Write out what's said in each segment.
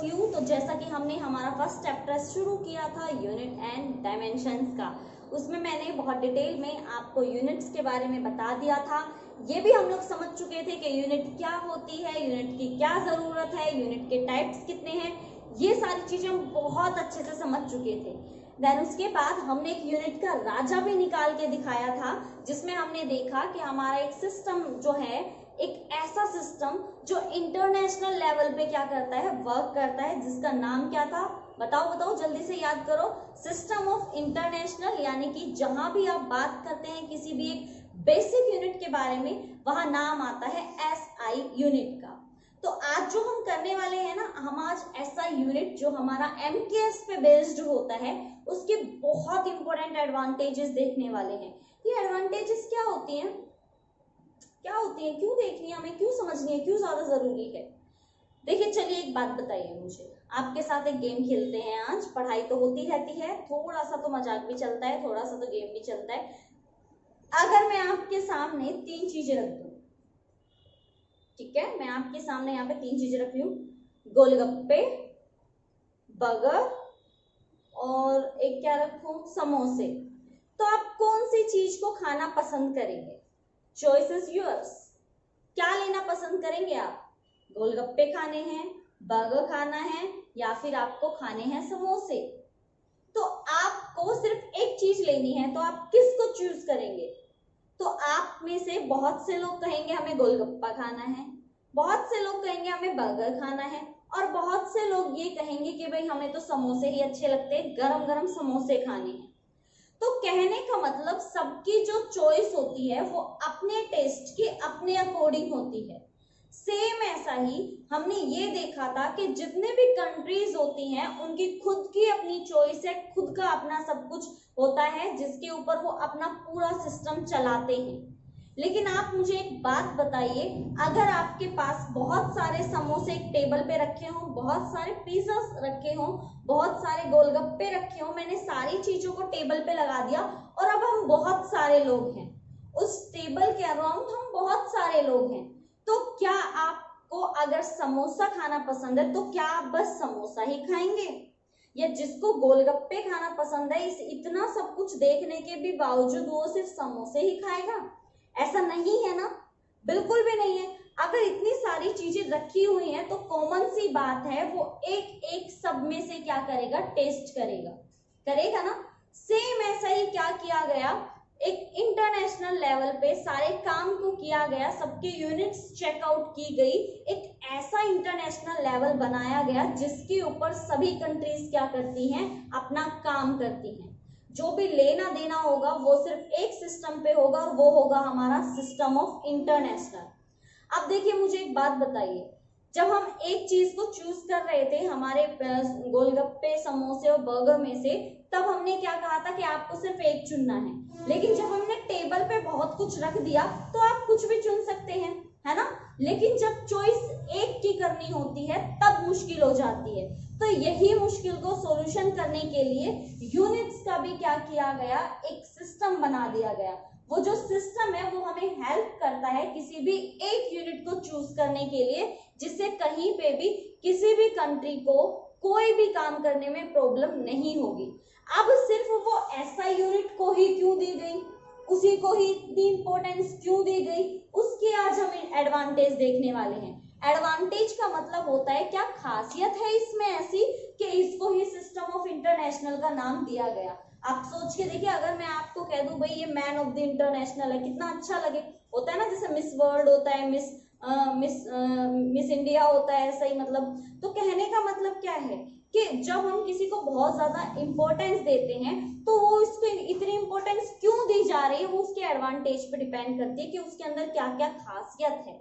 You. तो जैसा कि हमने हमारा फर्स्ट चैप्टर शुरू किया था यूनिट एंड डायमेंशंस का, उसमें मैंने बहुत डिटेल में आपको यूनिट्स के बारे में बता दिया था। ये भी हम लोग समझ चुके थे कि यूनिट क्या होती है, यूनिट की क्या ज़रूरत है, यूनिट के टाइप्स कितने हैं, ये सारी चीज़ें हम बहुत अच्छे से समझ चुके थे। देन उसके बाद हमने एक यूनिट का राजा भी निकाल के दिखाया था, जिसमें हमने देखा कि हमारा एक सिस्टम जो है, एक ऐसा सिस्टम जो इंटरनेशनल लेवल पे क्या करता है, वर्क करता है, जिसका नाम क्या था, बताओ जल्दी से याद करो। सिस्टम ऑफ इंटरनेशनल, यानी कि जहां भी आप बात करते हैं किसी भी एक बेसिक यूनिट के बारे में, वहां नाम आता है SI यूनिट का। तो आज जो हम करने वाले हैं ना, हम आज SI यूनिट जो हमारा MKS पे बेस्ड होता है, उसके बहुत इंपॉर्टेंट एडवांटेजेस देखने वाले हैं। ये एडवांटेजेस क्या होती हैं, क्यों देखनी है हमें, क्यों समझनी है, क्यों ज्यादा जरूरी है। देखिए चलिए एक बात बताइए मुझे, आपके साथ एक गेम खेलते हैं आज, पढ़ाई तो होती रहती है, थोड़ा सा तो मजाक भी चलता है, थोड़ा सा तो गेम भी चलता है। अगर मैं आपके सामने 3 चीजें रख दूं, ठीक है, मैं आपके सामने यहाँ पे 3 चीजें रख लूं, गोलगप्पे, बर्गर और एक क्या रखूं, समोसे, तो आप कौन सी चीज को खाना पसंद करेंगे? Choice is yours. क्या लेना पसंद करेंगे आप? गोलगप्पे खाने हैं, बर्गर खाना है, या फिर आपको खाने हैं समोसे? तो आपको सिर्फ एक चीज लेनी है, तो आप किसको चूज करेंगे? तो आप में से बहुत से लोग कहेंगे हमें गोलगप्पा खाना है, बहुत से लोग कहेंगे हमें बर्गर खाना है, और बहुत से लोग ये कहेंगे कि भाई हमें तो समोसे ही अच्छे लगते हैं, गरम गरम समोसे खाने हैं। तो कहने का मतलब सबकी जो चॉइस होती है वो अपने टेस्ट के अपने अकॉर्डिंग होती है। सेम ऐसा ही हमने ये देखा था कि जितने भी कंट्रीज होती हैं उनकी खुद की अपनी चॉइस है, खुद का अपना सब कुछ होता है, जिसके ऊपर वो अपना पूरा सिस्टम चलाते हैं। लेकिन आप मुझे एक बात बताइए, अगर आपके पास बहुत सारे समोसे एक टेबल पे रखे हों, बहुत सारे पिज्जा रखे हों, बहुत सारे गोलगप्पे रखे हों, मैंने सारी चीजों को टेबल पे लगा दिया और अब हम बहुत सारे लोग हैं, उस टेबल के अराउंड हम बहुत सारे लोग हैं, तो क्या आपको अगर समोसा खाना पसंद है तो क्या आप बस समोसा ही खाएंगे, या जिसको गोलगप्पे खाना पसंद है इस इतना सब कुछ देखने के भी बावजूद वो सिर्फ समोसे ही खाएगा? ऐसा नहीं है ना, बिल्कुल भी नहीं है। अगर इतनी सारी चीजें रखी हुई हैं तो कॉमन सी बात है वो एक एक सब में से क्या करेगा, टेस्ट करेगा ना। सेम ऐसा ही क्या किया गया, एक इंटरनेशनल लेवल पे सारे काम को किया गया, सबके यूनिट्स चेकआउट की गई, एक ऐसा इंटरनेशनल लेवल बनाया गया जिसके ऊपर सभी कंट्रीज क्या करती हैं, अपना काम करती हैं। जो भी लेना देना होगा वो सिर्फ एक सिस्टम पे होगा और वो होगा हमारा सिस्टम ऑफ इंटरनेशनल। अब देखिए मुझे एक बात बताइए, जब हम एक चीज को चूज कर रहे थे हमारे गोलगप्पे, समोसे और बर्गर में से, तब हमने क्या कहा था कि आपको सिर्फ एक चुनना है। लेकिन जब हमने टेबल पे बहुत कुछ रख दिया तो आप कुछ भी चुन सकते हैं, है ना। लेकिन जब चॉइस एक की करनी होती है तब मुश्किल हो जाती है। तो यही मुश्किल को सॉल्यूशन करने के लिए यूनिट्स का भी क्या किया गया, एक सिस्टम बना दिया गया। वो जो सिस्टम है वो हमें हेल्प करता है किसी भी एक यूनिट को चूज करने के लिए, जिससे कहीं पे भी किसी भी कंट्री को कोई भी काम करने में प्रॉब्लम नहीं होगी। अब सिर्फ वो ऐसा यूनिट को ही क्यों दी गई, उसी को ही इतनी इंपॉर्टेंस क्यों दी गई, उसके आज हम एडवांटेज देखने वाले हैं। एडवांटेज का मतलब होता है क्या खासियत है इसमें ऐसी कि इसको ही सिस्टम ऑफ इंटरनेशनल का नाम दिया गया। आप सोच के देखिए, अगर मैं आपको कह दूं भाई ये मैन ऑफ द इंटरनेशनल है, कितना अच्छा लगे। होता है ना, जैसे मिस वर्ल्ड होता है, मिस इंडिया होता है, ऐसा ही मतलब। तो कहने का मतलब क्या है कि जब हम किसी को बहुत ज्यादा इंपॉर्टेंस देते हैं तो वो इसको इतनी इंपॉर्टेंस क्यों दी जा रही है, वो उसके एडवांटेज पे डिपेंड करती है कि उसके अंदर क्या क्या खासियत है,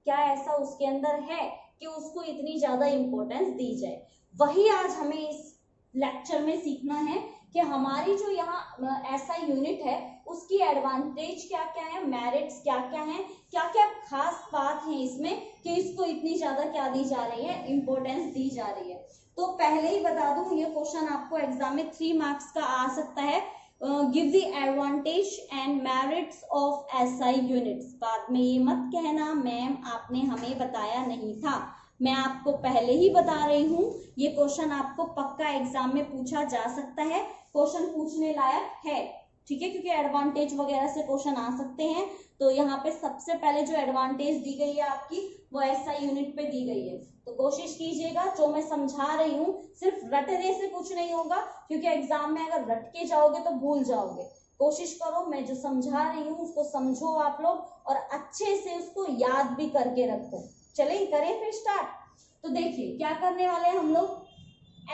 क्या ऐसा उसके अंदर है कि उसको इतनी ज्यादा इंपॉर्टेंस दी जाए। वही आज हमें इस लेक्चर में सीखना है कि हमारी जो यहाँ ऐसा यूनिट है उसकी एडवांटेज क्या क्या है, मेरिट्स क्या क्या है, क्या क्या खास बात है इसमें कि इसको इतनी ज्यादा क्या दी जा रही है, इंपॉर्टेंस दी जा रही है। तो पहले ही बता दूं ये क्वेश्चन आपको एग्जाम में 3 मार्क्स का आ सकता है। Give the advantage and merits of SI units. बाद में ये मत कहना मैम आपने हमें बताया नहीं था, मैं आपको पहले ही बता रही हूँ, ये क्वेश्चन आपको पक्का एग्जाम में पूछा जा सकता है, क्वेश्चन पूछने लायक है, ठीक है, क्योंकि एडवांटेज वगैरह से क्वेश्चन आ सकते हैं। तो यहाँ पे सबसे पहले जो एडवांटेज दी गई है आपकी, वो एसआई यूनिट पे दी गई है। तो कोशिश कीजिएगा जो मैं समझा रही हूँ सिर्फ रटने से कुछ नहीं होगा, क्योंकि एग्जाम में अगर रट के जाओगे तो भूल जाओगे। कोशिश करो मैं जो समझा रही हूँ उसको समझो आप लोग और अच्छे से उसको याद भी करके रखो। चलिए करें फिर स्टार्ट। तो देखिए क्या करने वाले हैं हम लोग,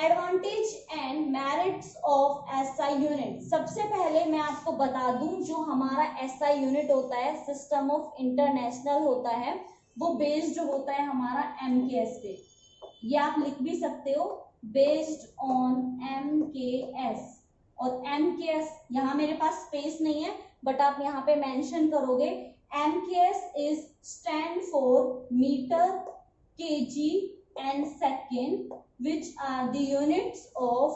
advantage and merits of SI unit. सबसे पहले मैं आपको बता दूं, जो हमारा एसआई यूनिट होता है, सिस्टम ऑफ इंटरनेशनल होता है, वो बेस्ड होता है हमारा एमकेएस पे। ये आप लिख भी सकते हो, बेस्ड ऑन एमकेएस। और एमकेएस यहाँ मेरे पास स्पेस नहीं है, बट आप यहाँ पे मेंशन करोगे MKS is stand for metre, KG and second, which are the units of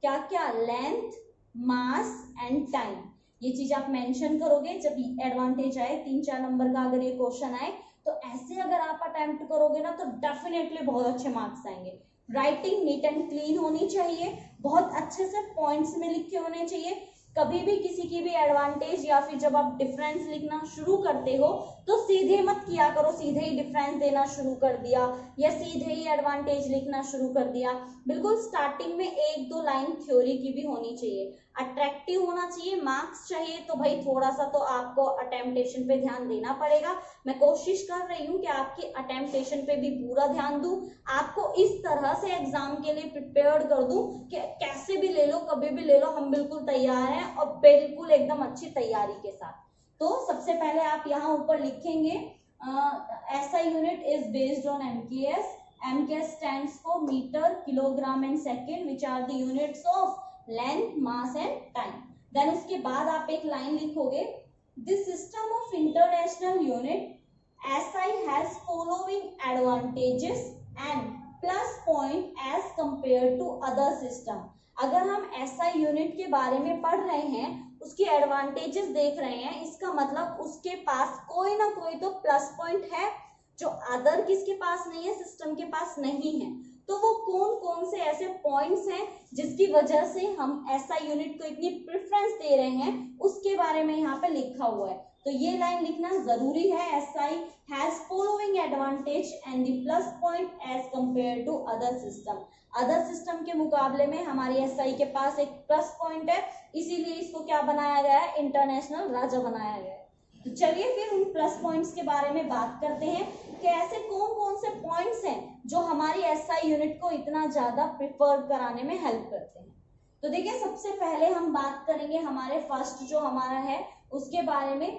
क्या क्या, लेंथ, मास एंड टाइम। ये चीज आप मेंशन करोगे जब एडवांटेज आए, 3-4 नंबर का अगर ये क्वेश्चन आए तो ऐसे अगर आप अटेम्प्ट करोगे ना तो डेफिनेटली बहुत अच्छे मार्क्स आएंगे। राइटिंग नीट एंड क्लीन होनी चाहिए, बहुत अच्छे से पॉइंट्स में लिखे होने चाहिए। कभी भी किसी की भी एडवांटेज या फिर जब आप डिफरेंस लिखना शुरू करते हो तो सीधे मत किया करो, सीधे ही डिफरेंस देना शुरू कर दिया या सीधे ही एडवांटेज लिखना शुरू कर दिया। बिल्कुल स्टार्टिंग में 1-2 लाइन थ्योरी की भी होनी चाहिए, अट्रैक्टिव होना चाहिए, मार्क्स चाहिए तो भाई थोड़ा सा तो आपको अटेम्प्टेशन पे ध्यान देना पड़ेगा। मैं कोशिश कर रही हूँ कि आपके अटेम्प्टेशन पे भी पूरा ध्यान दूं, आपको इस तरह से एग्जाम के लिए प्रिपेयर्ड कर दूं कि कैसे भी ले लो, कभी भी ले लो, हम बिल्कुल तैयार हैं और बिल्कुल एकदम अच्छी तैयारी के साथ। तो सबसे पहले आप यहाँ ऊपर लिखेंगे SI unit is based on MKS. MKS stands for metre, kilogram and second, which are the units of length, mass and time. Then उसके बाद आप एक लाइन लिखोगे, this system of international unit SI has following advantages and plus point as compared to other system। अगर हम SI unit के बारे में पढ़ रहे हैं, उसकी एडवांटेजेस देख रहे हैं, इसका मतलब उसके पास कोई ना कोई तो प्लस पॉइंट है जो अदर किसके पास नहीं है, सिस्टम के पास नहीं है। तो वो कौन कौन से ऐसे पॉइंट्स हैं जिसकी वजह से हम SI यूनिट को इतनी प्रेफरेंस दे रहे हैं, उसके बारे में यहाँ पे लिखा हुआ है। तो ये लाइन लिखना जरूरी है, SI has following advantage and the plus point as compared to other system। Other system के मुकाबले में हमारी SI के पास एक प्लस पॉइंट है, इसीलिए इसको क्या बनाया गया है, इंटरनेशनल राजा बनाया गया है। तो चलिए फिर उन प्लस पॉइंट्स के बारे में बात करते हैं कि ऐसे कौन कौन से पॉइंट्स हैं जो हमारी SI यूनिट को इतना ज्यादा प्रिफर कराने में हेल्प करते हैं। तो देखिए सबसे पहले हम बात करेंगे हमारे फर्स्ट जो हमारा है उसके बारे में।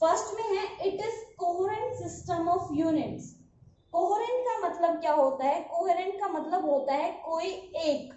फर्स्ट में है it is coherent system of units. Coherent का मतलब क्या होता है, कोहेरेंट का मतलब होता है कोई एक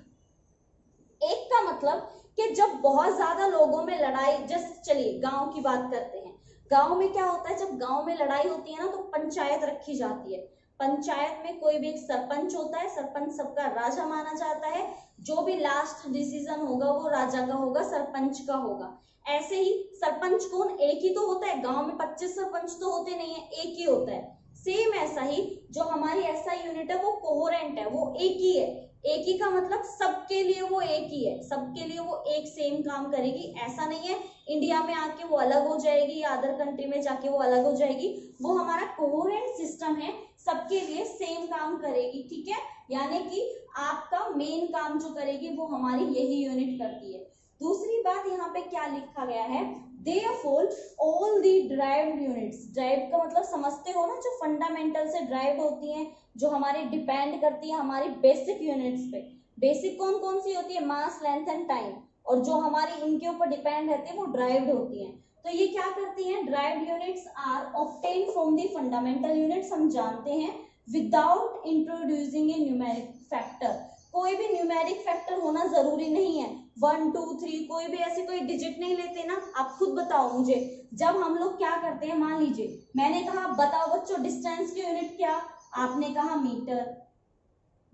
का मतलब कि जब बहुत ज्यादा लोगों में लड़ाई, जैसे चलिए गांव की बात करते हैं, गांव में क्या होता है, जब गांव में लड़ाई होती है ना तो पंचायत रखी जाती है। पंचायत में कोई भी एक सरपंच होता है, सरपंच सबका राजा माना जाता है, जो भी लास्ट डिसीजन होगा वो राजा का होगा, सरपंच का होगा। ऐसे ही सरपंच कौन, एक ही तो होता है, गांव में 25 सरपंच तो होते नहीं है, एक ही होता है। सेम ऐसा ही जो हमारी SI यूनिट है वो कोहेरेंट है, वो एक ही है। एक ही का मतलब सबके लिए वो एक ही है, सबके लिए वो एक सेम काम करेगी। ऐसा नहीं है इंडिया में आके वो अलग हो जाएगी या अदर कंट्री में जाके वो अलग हो जाएगी, वो हमारा कोहेरेंट सिस्टम है, सबके लिए सेम काम करेगी, ठीक है। यानी कि आपका मेन काम जो करेगी वो हमारी यही यूनिट करती है। दूसरी बात यहाँ पे क्या लिखा गया है, Therefore all the derived units, derived का मतलब समझते हो ना, जो फंडामेंटल से ड्राइव होती हैं, जो हमारी डिपेंड करती है हमारी बेसिक यूनिट्स पे। बेसिक कौन कौन सी होती है, मास, लेंथ एंड टाइम, और जो हमारी इनके ऊपर डिपेंड रहती है वो ड्राइव्ड होती हैं। तो ये क्या करती हैं, derived units are obtained from the fundamental units, हम जानते हैं, without introducing a numeric factor. कोई भी न्यूमेरिक फैक्टर होना जरूरी नहीं है, 1 2 3 कोई भी ऐसे कोई डिजिट नहीं लेते ना। आप खुद बताओ मुझे, जब हम लोग क्या करते हैं, मान लीजिए मैंने कहा बताओ बच्चों डिस्टेंस की यूनिट क्या, आपने कहा मीटर,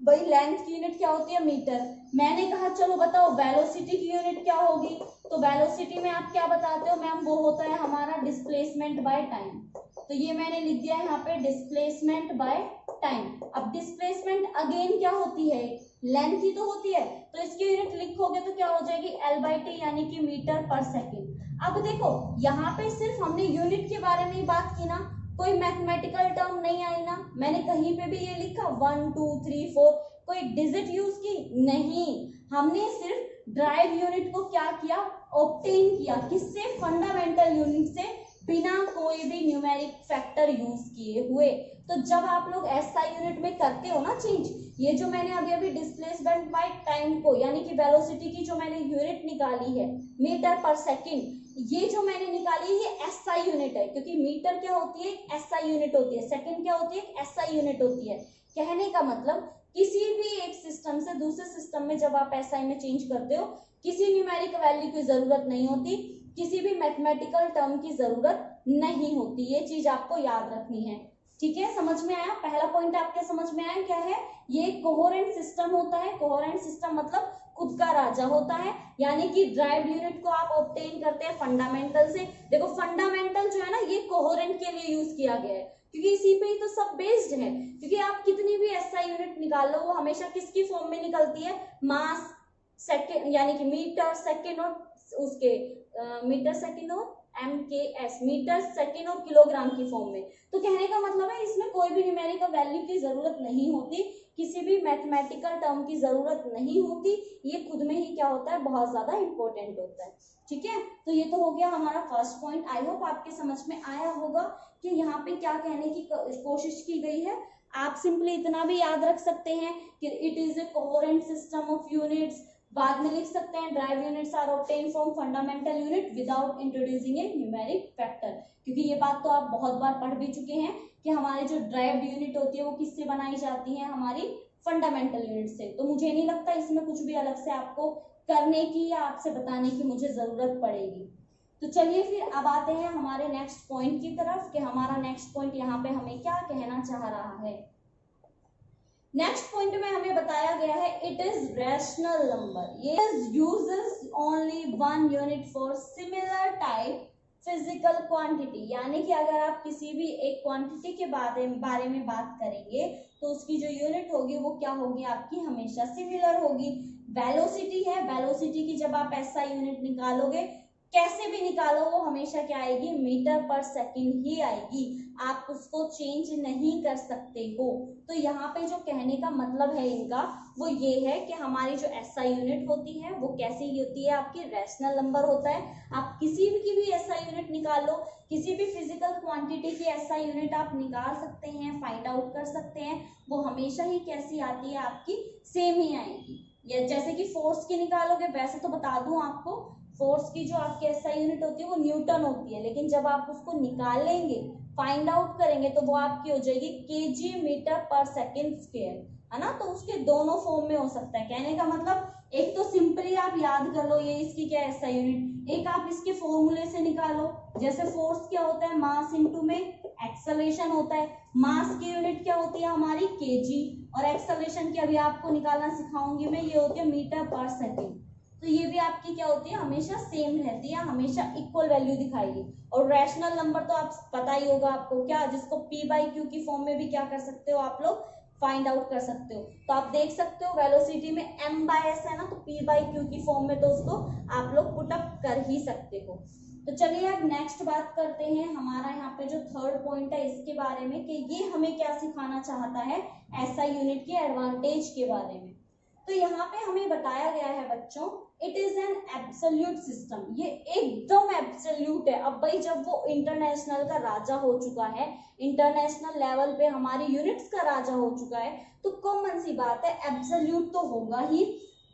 भाई लेंथ की यूनिट क्या होती है, मीटर। मैंने कहा चलो बताओ वेलोसिटी की यूनिट क्या होगी, तो वेलोसिटी में आप क्या बताते हो मैम, वो होता है हमारा डिस्प्लेसमेंट बाय टाइम। तो ये मैंने लिख दिया है यहाँ पे डिस्प्लेसमेंट बाय टाइम। अब अगेन क्या होती है, लेंथ ही तो होती है, तो इसकी यूनिट लिखोगे तो क्या हो जाएगी L/T यानी कि मीटर पर सेकेंड। अब देखो यहाँ पे सिर्फ हमने यूनिट के बारे में ही बात की ना, कोई मैथमेटिकल टर्म नहीं आई ना, मैंने कहीं पे भी ये लिखा 1 2 3 4 कोई डिजिट यूज की नहीं, हमने सिर्फ ड्राइव यूनिट को क्या किया, ऑब्टेन किया, किससे, फंडामेंटल यूनिट से, बिना कोई भी न्यूमेरिक फैक्टर यूज किए हुए। तो जब आप लोग SI यूनिट में करते हो ना चेंज, ये जो मैंने अभी अभी डिस्प्लेसमेंट बाय टाइम को यानी कि वेलोसिटी की जो मैंने यूनिट निकाली है मीटर पर सेकंड, ये जो मैंने निकाली है ये SI यूनिट है, क्योंकि मीटर क्या होती है, एक SI यूनिट होती है, सेकंड क्या होती है, एक SI यूनिट होती है। कहने का मतलब किसी भी एक सिस्टम से दूसरे सिस्टम में जब आप SI में चेंज करते हो, किसी न्यूमेरिक वैल्यू की जरूरत नहीं होती, किसी भी मैथमेटिकल टर्म की जरूरत नहीं होती, ये चीज आपको याद रखनी है। ठीक है, समझ में आया, पहला पॉइंट आपके समझ में आया क्या है, ये कोहेरेंट सिस्टम होता है। कोहेरेंट सिस्टम मतलब खुद का राजा होता है, यानी कि ड्राइव यूनिट को आप ऑब्टेन करते हैं फंडामेंटल से। देखो फंडामेंटल जो है ना ये कोहेरेंट के लिए यूज किया गया है, क्योंकि इसी पे ही तो सब बेस्ड है। क्योंकि आप कितनी भी SI यूनिट निकाल लो वो हमेशा किसकी फॉर्म में निकलती है, मास सेकेंड यानी कि मीटर सेकेंड और उसके मीटर सेकेंड और MKS मीटर सेकेंड और किलोग्राम की फॉर्म में। तो कहने का मतलब है इसमें कोई भी न्यूमेरिकल वैल्यू की जरूरत नहीं होती, किसी भी मैथमेटिकल टर्म की जरूरत नहीं होती, ये खुद में ही क्या होता है, बहुत ज्यादा इंपॉर्टेंट होता है। ठीक है, तो ये तो हो गया हमारा फर्स्ट पॉइंट। आई होप आपके समझ में आया होगा कि यहाँ पे क्या कहने की कोशिश की गई है। आप सिंपली इतना भी याद रख सकते हैं कि it is a coherent system of units, बाद में लिख सकते हैं derive units are obtain from fundamental unit without introducing a numeric factor, क्योंकि ये बात तो आप बहुत बार पढ़ भी चुके हैं कि हमारी जो ड्राइव्ड यूनिट होती है वो किससे बनाई जाती है, हमारी फंडामेंटल यूनिट से। तो मुझे नहीं लगता इसमें कुछ भी अलग से आपको करने की या आपसे बताने की मुझे जरूरत पड़ेगी। तो चलिए फिर अब आते हैं हमारे नेक्स्ट पॉइंट की तरफ कि हमारा नेक्स्ट पॉइंट यहाँ पे हमें क्या कहना चाह रहा है। नेक्स्ट पॉइंट में हमें बताया गया है इट इज रैशनल नंबर, ये uses only one unit for similar type physical quantity, यानी कि अगर आप किसी भी एक क्वांटिटी के बारे में बात करेंगे तो उसकी जो यूनिट होगी वो क्या होगी, आपकी हमेशा सिमिलर होगी। वेलोसिटी है, वेलोसिटी की जब आप SI यूनिट निकालोगे, कैसे भी निकालो वो हमेशा क्या आएगी, मीटर पर सेकंड ही आएगी, आप उसको चेंज नहीं कर सकते हो। तो यहाँ पे जो कहने का मतलब है इनका वो ये है कि हमारी जो SI यूनिट होती है वो कैसी होती है, आपकी रैशनल नंबर होता है। आप किसी की भी SI यूनिट निकाल लो, किसी भी फिजिकल क्वांटिटी की SI यूनिट आप निकाल सकते हैं, फाइंड आउट कर सकते हैं, वो हमेशा ही कैसी आती है, आपकी सेम ही आएगी। या जैसे कि फोर्स की निकालोगे, वैसे तो बता दूं आपको, फोर्स की जो आपकी SI यूनिट होती है वो न्यूटन होती है, लेकिन जब आप उसको निकालेंगे, फाइंड आउट करेंगे तो वो आपकी हो जाएगी kg मीटर पर सेकेंड स्क्वायर, है ना। तो उसके दोनों फॉर्म में हो सकता है। कहने का मतलब एक तो सिंपली आप याद कर लो ये इसकी क्या है SI यूनिट, एक आप इसके फॉर्मूले से निकालो, जैसे फोर्स क्या होता है, मास इनटू में एक्सेलरेशन होता है, मास की यूनिट क्या होती है हमारी kg, और एक्सेलरेशन की अभी आपको निकालना सिखाऊंगी मैं, ये होती है मीटर पर सेकेंड। तो ये भी आपकी क्या होती है, हमेशा सेम रहती है, हमेशा इक्वल वैल्यू दिखाएगी। और रैशनल नंबर तो आप पता ही होगा आपको क्या, जिसको P/Q की फॉर्म में भी क्या कर सकते हो आप लोग, फाइंड आउट कर सकते हो। तो आप देख सकते हो वेलोसिटी में M/S है ना, तो P/Q की फॉर्म में तो उसको आप लोग पुट अप कर ही सकते हो। तो चलिए अब नेक्स्ट बात करते हैं, हमारा यहाँ पे जो थर्ड पॉइंट है इसके बारे में कि ये हमें क्या सिखाना चाहता है, SI यूनिट के एडवांटेज के बारे में। तो यहाँ पे हमें बताया गया है बच्चों, it is an absolute system, ये एकदम एब्सोल्यूट है। अब भाई जब वो इंटरनेशनल का राजा हो चुका है, इंटरनेशनल लेवल पे हमारी यूनिट्स का राजा हो चुका है, तो कॉमन सी बात है एब्सोल्यूट तो होगा ही।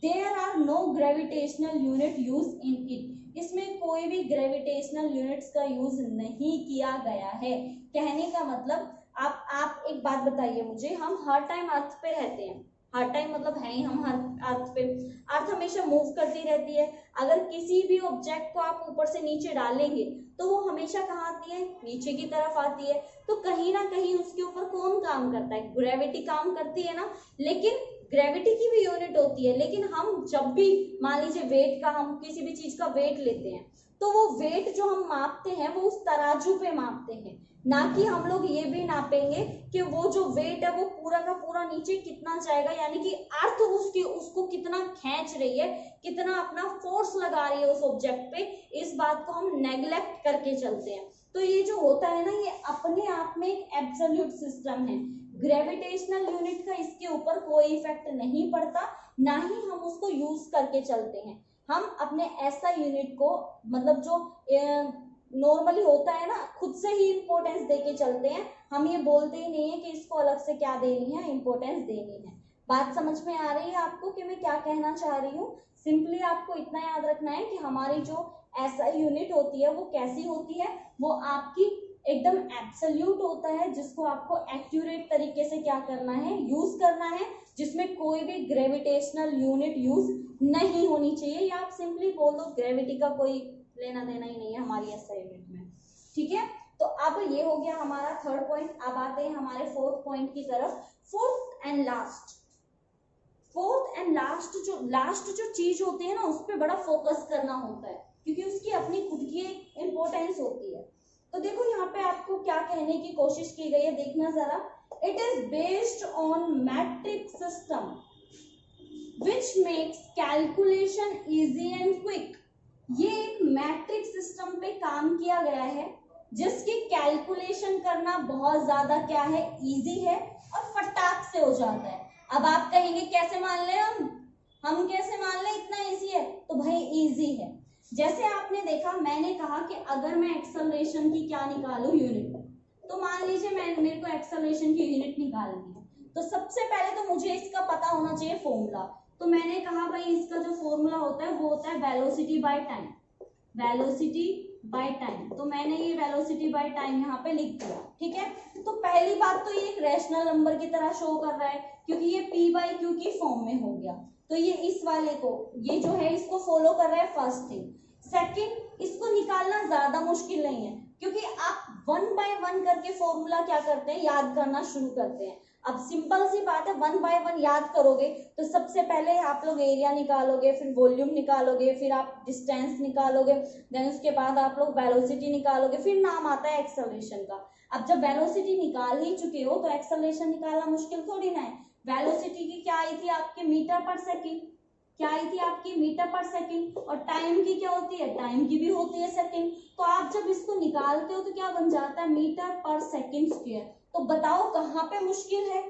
There are no gravitational unit use in it, इसमें कोई भी ग्रेविटेशनल यूनिट्स का यूज नहीं किया गया है। कहने का मतलब आप एक बात बताइए मुझे, हम हर टाइम अर्थ पे रहते हैं, हर टाइम मतलब है ही हम हर अर्थ पे, अर्थ हमेशा मूव करती रहती है। अगर किसी भी ऑब्जेक्ट को आप ऊपर से नीचे डालेंगे तो वो हमेशा कहाँ आती है, नीचे की तरफ आती है। तो कहीं ना कहीं उसके ऊपर कौन काम करता है, ग्रेविटी काम करती है ना। लेकिन ग्रेविटी की भी यूनिट होती है, लेकिन हम जब भी मान लीजिए वेट का, हम किसी भी चीज का वेट लेते हैं तो वो वेट जो हम मापते हैं वो उस तराजू पे मापते हैं, ना कि हम लोग ये भी नापेंगे कि वो जो वेट है वो पूरा का पूरा नीचे कितना जाएगा, यानी कि अर्थ उसको कितना खींच रही है, कितना अपना फोर्स लगा रही है उस ऑब्जेक्ट पे, इस बात को हम नेग्लेक्ट करके चलते हैं। तो ये जो होता है ना, ये अपने आप में एक एब्सोल्यूट सिस्टम है। ग्रेविटेशनल यूनिट का इसके ऊपर कोई इफेक्ट नहीं पड़ता, ना ही हम उसको यूज करके चलते हैं। हम अपने ऐसा यूनिट को, मतलब जो नॉर्मली होता है ना, खुद से ही इंपॉर्टेंस देके चलते हैं। हम ये बोलते ही नहीं है कि इसको अलग से क्या देनी है, इंपॉर्टेंस देनी है। बात समझ में आ रही है आपको कि मैं क्या कहना चाह रही हूँ? सिंपली आपको इतना याद रखना है कि हमारी जो ऐसा यूनिट होती है वो कैसी होती है, वो आपकी एकदम एब्सोल्यूट होता है, जिसको आपको एक्यूरेट तरीके से क्या करना है, यूज करना है, जिसमें कोई भी ग्रेविटेशनल यूनिट यूज नहीं होनी चाहिए, या आप सिंपली बोल दो ग्रेविटी का कोई लेना देना ही नहीं है हमारी ऐसा यूनिट में। ठीक है, तो अब ये हो गया हमारा थर्ड पॉइंट। अब आते हैं हमारे फोर्थ पॉइंट की तरफ। फोर्थ एंड लास्ट जो चीज होती है ना, उस पर बड़ा फोकस करना होता है, क्योंकि उसकी अपनी खुद की एक इंपॉर्टेंस होती है। तो देखो यहाँ पे आपको क्या कहने की कोशिश की गई है, देखना जरा। It is based on matric system which makes calculation easy and quick. ये एक मैट्रिक सिस्टम पे काम किया गया है, जिसकी कैलकुलेशन करना बहुत ज्यादा क्या है, इजी है और फटाक से हो जाता है। अब आप कहेंगे कैसे मान ले, हम कैसे मान ले इतना इजी है? तो भाई इजी है। जैसे आपने देखा, मैंने कहा कि अगर मैं एक्सेलरेशन की क्या निकालूं, यूनिट, तो मान लीजिए मेरे को एक्सेलरेशन की यूनिट निकालनी है, तो सबसे पहले तो मुझे इसका पता होना चाहिए फॉर्मूला। तो मैंने कहा भाई इसका जो फॉर्मूला होता है वो होता है velocity by time, velocity by time. तो मैंने ये वेलोसिटी बाय टाइम यहाँ पे लिख दिया। ठीक है, तो पहली बात तो ये एक रैशनल नंबर की तरह शो कर रहा है, क्योंकि ये p बाई क्यू की फॉर्म में हो गया, तो ये इस वाले को, ये जो है इसको फॉलो कर रहा है, फर्स्ट थिंग। सेकंड, इसको निकालना ज्यादा मुश्किल नहीं है, क्योंकि आप 1 बाय 1 करके फॉर्मूला क्या करते हैं, याद करना शुरू करते हैं। अब सिंपल सी बात है, 1 बाय 1 याद करोगे तो सबसे पहले आप लोग एरिया निकालोगे, फिर वॉल्यूम निकालोगे, फिर आप डिस्टेंस निकालोगे, देन उसके बाद आप लोग वेलोसिटी निकालोगे, फिर नाम आता है एक्सेलरेशन का। अब जब वेलोसिटी निकाल ही चुके हो तो एक्सेलरेशन निकालना मुश्किल थोड़ी ना है। वेलोसिटी की क्या आई थी आपके, मीटर पर सेकेंड, क्या आई थी आपकी, मीटर पर सेकेंड। और टाइम की क्या होती है, टाइम की भी होती है सेकेंड। तो आप जब इसको निकालते हो तो क्या बन जाता है, मीटर पर सेकेंड स्क्वायर। तो बताओ कहाँ पे मुश्किल है,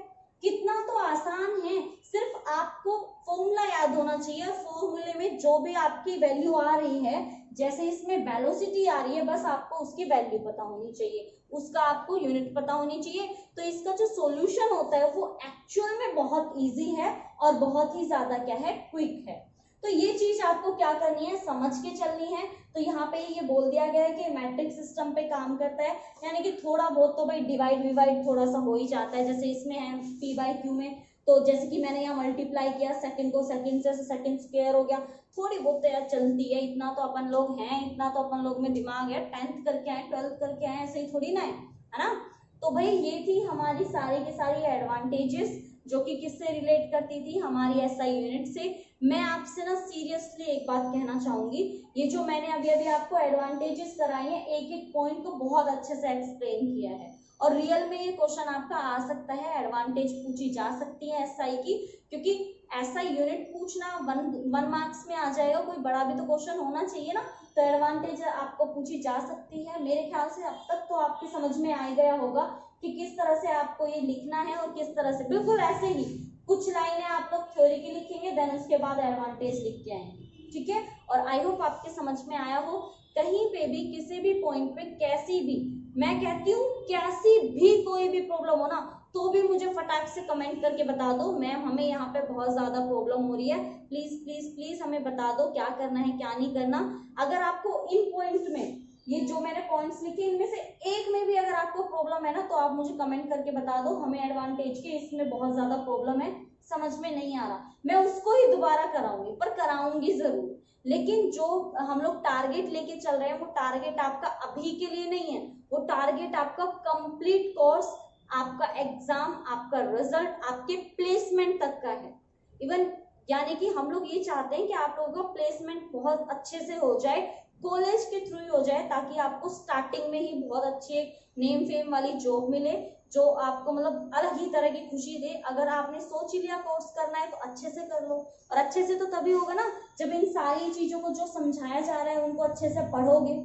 कितना तो आसान है। सिर्फ आपको फॉर्मूला याद होना चाहिए, फॉर्मूले में जो भी आपकी वैल्यू आ रही है, जैसे इसमें वेलोसिटी आ रही है, बस आपको उसकी वैल्यू पता होनी चाहिए, उसका आपको यूनिट पता होनी चाहिए। तो इसका जो सॉल्यूशन होता है वो एक्चुअल में बहुत इजी है और बहुत ही ज्यादा क्या है, क्विक है। तो ये चीज आपको क्या करनी है, समझ के चलनी है। तो यहाँ पे ये बोल दिया गया है कि मैट्रिक सिस्टम पे काम करता है, यानी कि थोड़ा बहुत तो भाई डिवाइड विवाइड थोड़ा सा हो ही जाता है। जैसे इसमें है p बाई क्यू में, तो जैसे कि मैंने यहाँ मल्टीप्लाई किया, सेकंड को सेकंड से सेकंड स्क्वायर हो गया, थोड़ी बहुत तो यार चलती है, इतना तो अपन लोग हैं, इतना तो अपन लोग में दिमाग है, 10th करके आए 12th करके आए, ऐसे ही थोड़ी ना है ना। तो भाई ये थी हमारी सारी की सारी एडवांटेजेस, जो कि किससे रिलेट करती थी, हमारी एसआई यूनिट से। मैं आपसे ना सीरियसली एक बात कहना चाहूंगी, ये जो मैंने अभी अभी आपको एडवांटेजेस कराई है, एक एक पॉइंट को बहुत अच्छे से एक्सप्लेन किया है, और रियल में ये क्वेश्चन आपका आ सकता है, एडवांटेज पूछी जा सकती है एसआई की, क्योंकि ऐसा यूनिट पूछना 1 मार्क्स में आ जाएगा, कोई बड़ा भी तो क्वेश्चन होना चाहिए ना। तो एडवांटेज आपको पूछी जा सकती है। मेरे ख्याल से अब तक तो आपकी समझ में आ गया होगा कि किस तरह से आपको ये लिखना है, और किस तरह से, बिल्कुल ऐसे ही कुछ लाइनें आप लोग थ्योरी की लिखेंगे, देन उसके बाद एडवांटेज लिख के आएंगे। ठीक है, और आई होप आपके समझ में आया हो। कहीं पे भी किसी भी पॉइंट पे कैसी भी, मैं कहती हूँ कैसी भी कोई भी प्रॉब्लम हो ना, तो भी मुझे फटाक से कमेंट करके बता दो, मैम हमें यहाँ पे बहुत ज्यादा प्रॉब्लम हो रही है, प्लीज प्लीज प्लीज हमें बता दो क्या करना है क्या नहीं करना। अगर आपको इन पॉइंट में, ये जो मैंने पॉइंट्स लिखे, इनमें से एक में भी अगर आपको प्रॉब्लम है ना, तो आप मुझे कमेंट करके बता दो, हमें एडवांटेज के इसमें बहुत ज्यादा प्रॉब्लम है, समझ में नहीं आ रहा, मैं उसको ही दोबारा कराऊंगी, पर कराऊंगी जरूर। लेकिन जो हम लोग टारगेट लेके चल रहे हैं, वो टारगेट आपका अभी के लिए नहीं है, वो टारगेट आपका कंप्लीट कोर्स, आपका एग्जाम, आपका रिजल्ट, आपके प्लेसमेंट तक का है। इवन यानी कि हम लोग ये चाहते हैं कि आप लोगों का प्लेसमेंट बहुत अच्छे से हो जाए, कॉलेज के थ्रू ही हो जाए, ताकि आपको स्टार्टिंग में ही बहुत अच्छी एक नेम फेम वाली जॉब मिले, जो आपको मतलब अलग ही तरह की खुशी दे। अगर आपने सोच ही लिया कोर्स करना है तो अच्छे से कर लो, और अच्छे से तो तभी होगा ना जब इन सारी चीजों को जो समझाया जा रहा है उनको अच्छे से पढ़ोगे।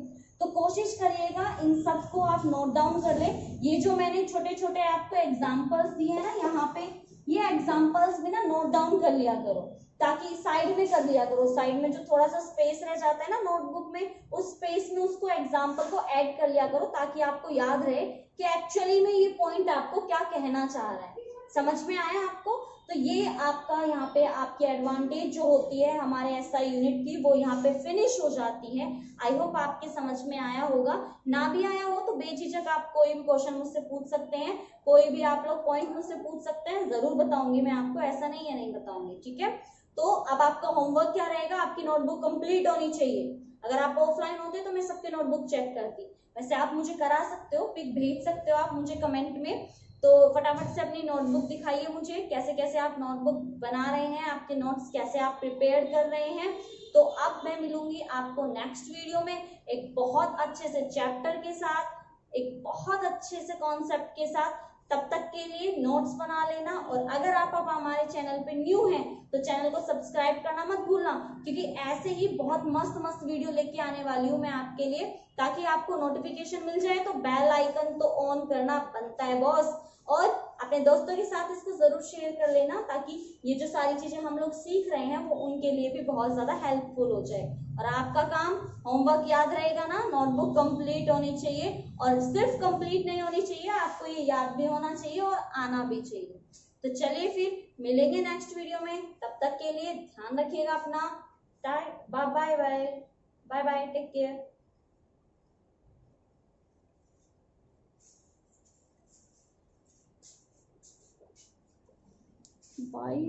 तो कोशिश करिएगा इन सबको आप नोट डाउन कर ले। ये जो मैंने छोटे छोटे आपको एग्जाम्पल्स दिए हैं ना यहाँ पे, ये एग्जाम्पल्स भी ना नोट डाउन कर लिया करो, ताकि साइड में कर लिया करो। साइड में जो थोड़ा सा स्पेस रह जाता है ना नोटबुक में, उस स्पेस में उसको एग्जाम्पल को ऐड कर लिया करो, ताकि आपको याद रहे कि एक्चुअली में ये पॉइंट आपको क्या कहना चाह रहा है। समझ में आया आपको? तो ये आपका यहाँ पे आपकी एडवांटेज जो होती है हमारे एसआई यूनिट की, वो यहाँ पे फिनिश हो जाती है। आई होप आपके समझ में आया होगा। ना भी आया हो तो बेझिझक आप कोई भी क्वेश्चन मुझसे पूछ सकते हैं, कोई भी आप लोग पॉइंट मुझसे पूछ सकते हैं, जरूर बताऊंगी मैं आपको, ऐसा नहीं है नहीं बताऊंगी। ठीक है, तो अब आपका होमवर्क क्या रहेगा, आपकी नोटबुक कंप्लीट होनी चाहिए। अगर आप ऑफलाइन होते तो मैं सबके नोटबुक चेक करती, वैसे आप मुझे करा सकते हो, पिक भेज सकते हो आप मुझे कमेंट में। तो फटाफट से अपनी नोटबुक दिखाइए मुझे, कैसे कैसे आप नोटबुक बना रहे हैं, आपके नोट्स कैसे आप प्रिपेयर कर रहे हैं। तो अब मैं मिलूंगी आपको नेक्स्ट वीडियो में एक बहुत अच्छे से चैप्टर के साथ, एक बहुत अच्छे से कॉन्सेप्ट के साथ। तब तक के लिए नोट्स बना लेना, और अगर आप हमारे चैनल पे न्यू हैं तो चैनल को सब्सक्राइब करना मत भूलना, क्योंकि ऐसे ही बहुत मस्त मस्त वीडियो लेके आने वाली हूँ मैं आपके लिए, ताकि आपको नोटिफिकेशन मिल जाए। तो बेल आइकन तो ऑन करना बनता है बॉस, और अपने दोस्तों के साथ इसको जरूर शेयर कर लेना, ताकि ये जो सारी चीजें हम लोग सीख रहे हैं वो उनके लिए भी बहुत ज्यादा हेल्पफुल हो जाए। और आपका काम होमवर्क याद रहेगा ना, नोटबुक कंप्लीट होनी चाहिए, और सिर्फ कंप्लीट नहीं होनी चाहिए, आपको ये याद भी होना चाहिए और आना भी चाहिए। तो चलिए फिर मिलेंगे नेक्स्ट वीडियो में, तब तक के लिए ध्यान रखिएगा अपना। Bye bye bye bye bye, take care. Bye.